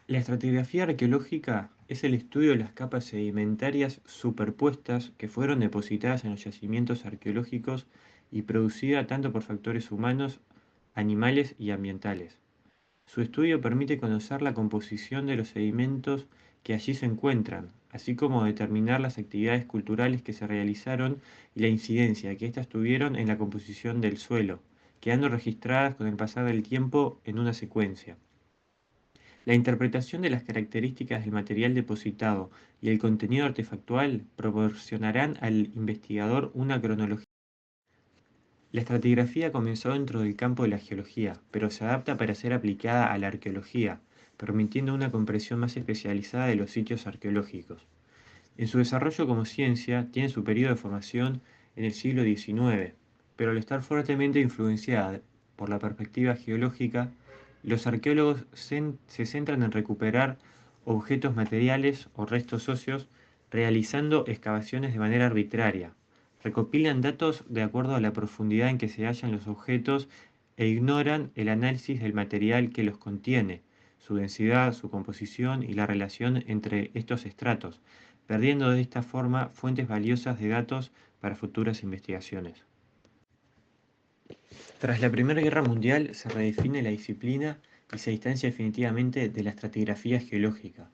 La estratigrafía arqueológica es el estudio de las capas sedimentarias superpuestas que fueron depositadas en los yacimientos arqueológicos y producida tanto por factores humanos, animales y ambientales. Su estudio permite conocer la composición de los sedimentos que allí se encuentran, así como determinar las actividades culturales que se realizaron y la incidencia que éstas tuvieron en la composición del suelo, quedando registradas con el pasar del tiempo en una secuencia. La interpretación de las características del material depositado y el contenido artefactual proporcionarán al investigador una cronología. La estratigrafía comenzó dentro del campo de la geología, pero se adapta para ser aplicada a la arqueología, permitiendo una comprensión más especializada de los sitios arqueológicos. En su desarrollo como ciencia, tiene su periodo de formación en el siglo XIX, pero al estar fuertemente influenciada por la perspectiva geológica, los arqueólogos se centran en recuperar objetos materiales o restos óseos realizando excavaciones de manera arbitraria. Recopilan datos de acuerdo a la profundidad en que se hallan los objetos e ignoran el análisis del material que los contiene, su densidad, su composición y la relación entre estos estratos, perdiendo de esta forma fuentes valiosas de datos para futuras investigaciones. Tras la Primera Guerra Mundial se redefine la disciplina y se distancia definitivamente de la estratigrafía geológica.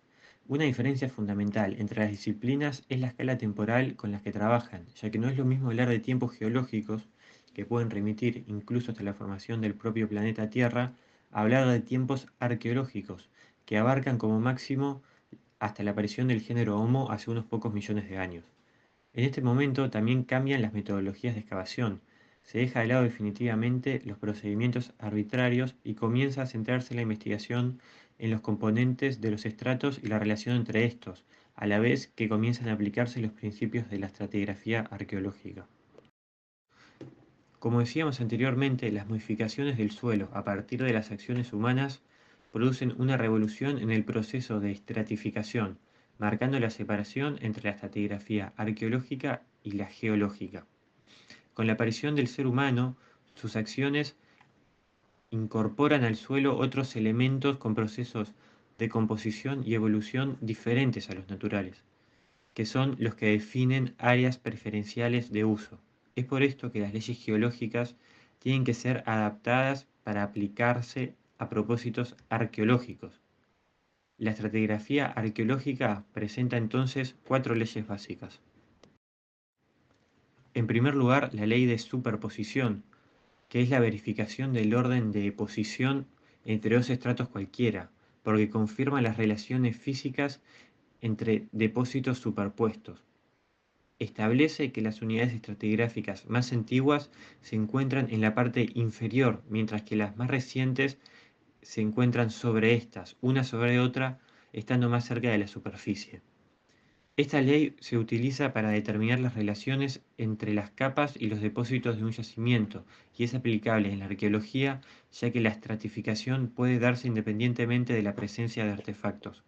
Una diferencia fundamental entre las disciplinas es la escala temporal con la que trabajan, ya que no es lo mismo hablar de tiempos geológicos, que pueden remitir incluso hasta la formación del propio planeta Tierra, a hablar de tiempos arqueológicos, que abarcan como máximo hasta la aparición del género Homo hace unos pocos millones de años. En este momento también cambian las metodologías de excavación, se deja de lado definitivamente los procedimientos arbitrarios y comienza a centrarse la investigación en los componentes de los estratos y la relación entre estos, a la vez que comienzan a aplicarse los principios de la estratigrafía arqueológica. Como decíamos anteriormente, las modificaciones del suelo a partir de las acciones humanas producen una revolución en el proceso de estratificación, marcando la separación entre la estratigrafía arqueológica y la geológica. Con la aparición del ser humano, sus acciones incorporan al suelo otros elementos con procesos de composición y evolución diferentes a los naturales, que son los que definen áreas preferenciales de uso. Es por esto que las leyes geológicas tienen que ser adaptadas para aplicarse a propósitos arqueológicos. La estratigrafía arqueológica presenta entonces cuatro leyes básicas. En primer lugar, la ley de superposición, que es la verificación del orden de posición entre dos estratos cualquiera, porque confirma las relaciones físicas entre depósitos superpuestos. Establece que las unidades estratigráficas más antiguas se encuentran en la parte inferior, mientras que las más recientes se encuentran sobre estas, una sobre otra, estando más cerca de la superficie. Esta ley se utiliza para determinar las relaciones entre las capas y los depósitos de un yacimiento y es aplicable en la arqueología, ya que la estratificación puede darse independientemente de la presencia de artefactos.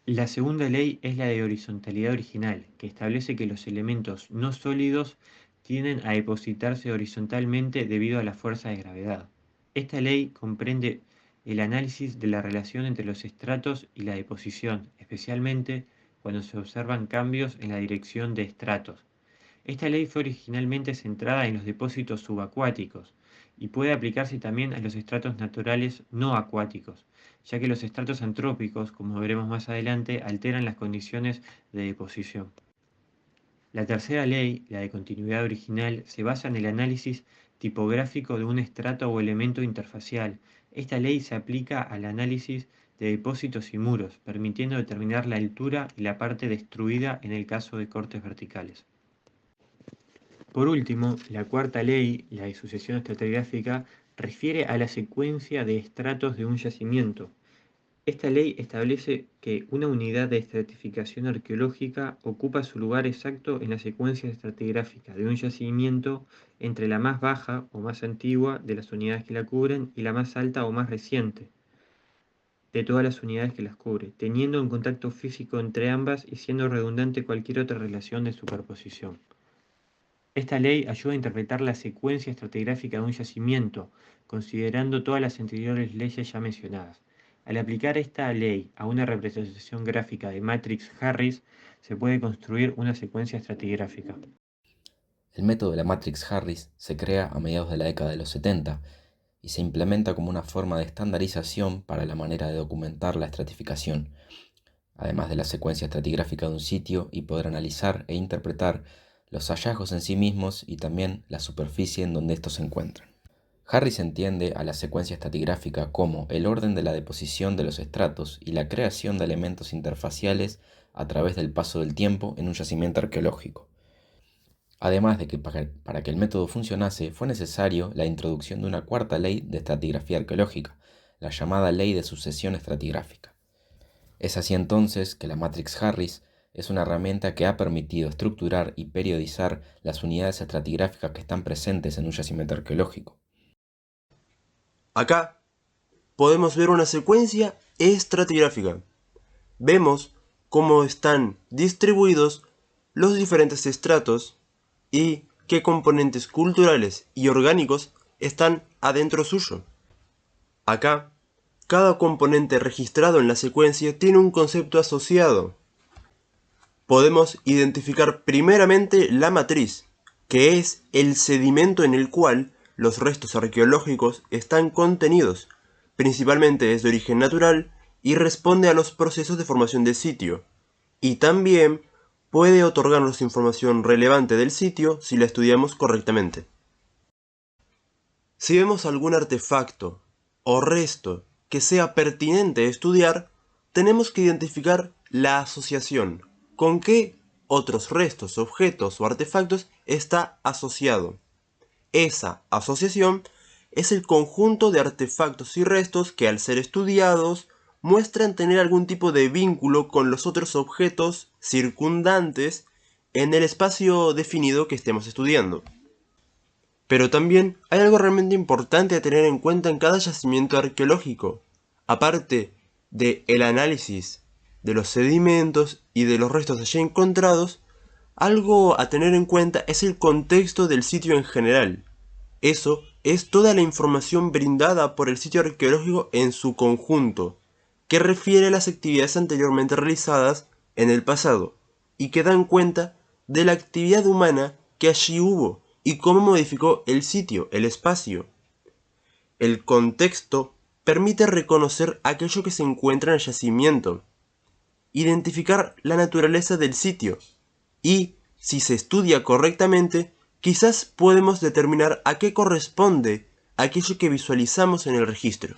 La segunda ley es la de horizontalidad original, que establece que los elementos no sólidos tienden a depositarse horizontalmente debido a la fuerza de gravedad. Esta ley comprende el análisis de la relación entre los estratos y la deposición, especialmente cuando se observan cambios en la dirección de estratos. Esta ley fue originalmente centrada en los depósitos subacuáticos y puede aplicarse también a los estratos naturales no acuáticos, ya que los estratos antrópicos, como veremos más adelante, alteran las condiciones de deposición. La tercera ley, la de continuidad original, se basa en el análisis tipográfico de un estrato o elemento interfacial. Esta ley se aplica al análisis de depósitos y muros, permitiendo determinar la altura y la parte destruida en el caso de cortes verticales. Por último, la cuarta ley, la de sucesión estratigráfica, refiere a la secuencia de estratos de un yacimiento. Esta ley establece que una unidad de estratificación arqueológica ocupa su lugar exacto en la secuencia estratigráfica de un yacimiento entre la más baja o más antigua de las unidades que la cubren y la más alta o más reciente de todas las unidades que las cubre, teniendo un contacto físico entre ambas y siendo redundante cualquier otra relación de superposición. Esta ley ayuda a interpretar la secuencia estratigráfica de un yacimiento, considerando todas las anteriores leyes ya mencionadas. Al aplicar esta ley a una representación gráfica de Matrix Harris, se puede construir una secuencia estratigráfica. El método de la Matrix Harris se crea a mediados de la década de los 70 y se implementa como una forma de estandarización para la manera de documentar la estratificación, además de la secuencia estratigráfica de un sitio y poder analizar e interpretar los hallazgos en sí mismos y también la superficie en donde estos se encuentran. Harris entiende a la secuencia estratigráfica como el orden de la deposición de los estratos y la creación de elementos interfaciales a través del paso del tiempo en un yacimiento arqueológico. Además de que para que el método funcionase fue necesario la introducción de una cuarta ley de estratigrafía arqueológica, la llamada ley de sucesión estratigráfica. Es así entonces que la Matrix Harris es una herramienta que ha permitido estructurar y periodizar las unidades estratigráficas que están presentes en un yacimiento arqueológico. Acá podemos ver una secuencia estratigráfica. Vemos cómo están distribuidos los diferentes estratos y qué componentes culturales y orgánicos están adentro suyo. Acá, cada componente registrado en la secuencia tiene un concepto asociado. Podemos identificar primeramente la matriz, que es el sedimento en el cual los restos arqueológicos están contenidos. Principalmente es de origen natural y responde a los procesos de formación del sitio. Y también puede otorgarnos información relevante del sitio si la estudiamos correctamente. Si vemos algún artefacto o resto que sea pertinente estudiar, tenemos que identificar la asociación. ¿Con qué otros restos, objetos o artefactos está asociado? Esa asociación es el conjunto de artefactos y restos que al ser estudiados muestran tener algún tipo de vínculo con los otros objetos circundantes en el espacio definido que estemos estudiando. Pero también hay algo realmente importante a tener en cuenta en cada yacimiento arqueológico. Aparte del análisis de los sedimentos y de los restos allí encontrados, algo a tener en cuenta es el contexto del sitio en general. Eso es toda la información brindada por el sitio arqueológico en su conjunto, que refiere a las actividades anteriormente realizadas en el pasado y que dan cuenta de la actividad humana que allí hubo y cómo modificó el sitio, el espacio. El contexto permite reconocer aquello que se encuentra en el yacimiento, identificar la naturaleza del sitio y, si se estudia correctamente, quizás podemos determinar a qué corresponde aquello que visualizamos en el registro.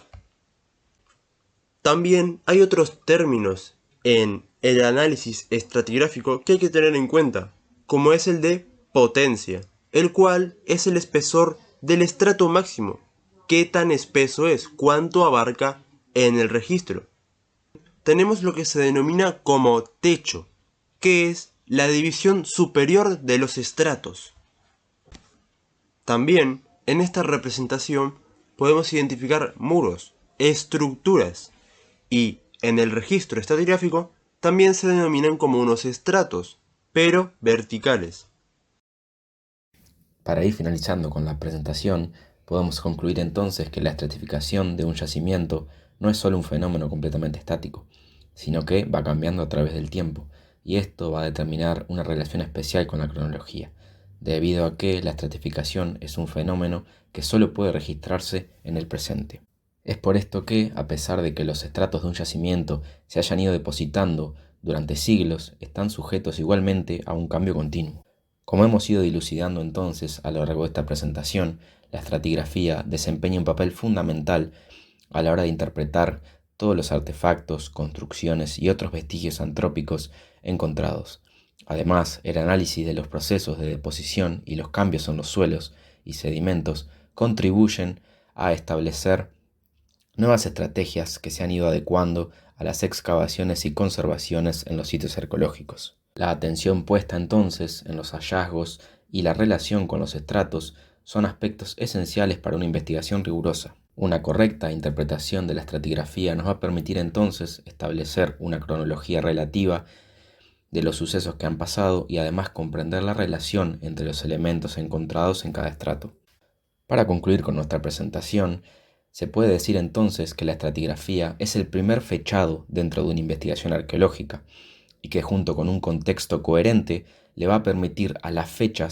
También hay otros términos en el análisis estratigráfico que hay que tener en cuenta, como es el de potencia, el cual es el espesor del estrato máximo. ¿Qué tan espeso es? ¿Cuánto abarca en el registro? Tenemos lo que se denomina como techo, que es la división superior de los estratos. También en esta representación podemos identificar muros, estructuras, y en el registro estratigráfico también se denominan como unos estratos, pero verticales. Para ir finalizando con la presentación, podemos concluir entonces que la estratificación de un yacimiento no es solo un fenómeno completamente estático, sino que va cambiando a través del tiempo, y esto va a determinar una relación especial con la cronología, debido a que la estratificación es un fenómeno que solo puede registrarse en el presente. Es por esto que, a pesar de que los estratos de un yacimiento se hayan ido depositando durante siglos, están sujetos igualmente a un cambio continuo. Como hemos ido dilucidando entonces a lo largo de esta presentación, la estratigrafía desempeña un papel fundamental a la hora de interpretar todos los artefactos, construcciones y otros vestigios antrópicos encontrados. Además, el análisis de los procesos de deposición y los cambios en los suelos y sedimentos contribuyen a establecer nuevas estrategias que se han ido adecuando a las excavaciones y conservaciones en los sitios arqueológicos. La atención puesta entonces en los hallazgos y la relación con los estratos son aspectos esenciales para una investigación rigurosa. Una correcta interpretación de la estratigrafía nos va a permitir entonces establecer una cronología relativa de los sucesos que han pasado y además comprender la relación entre los elementos encontrados en cada estrato. Para concluir con nuestra presentación, Se puede decir entonces que la estratigrafía es el primer fechado dentro de una investigación arqueológica y que junto con un contexto coherente le va a permitir a las fechas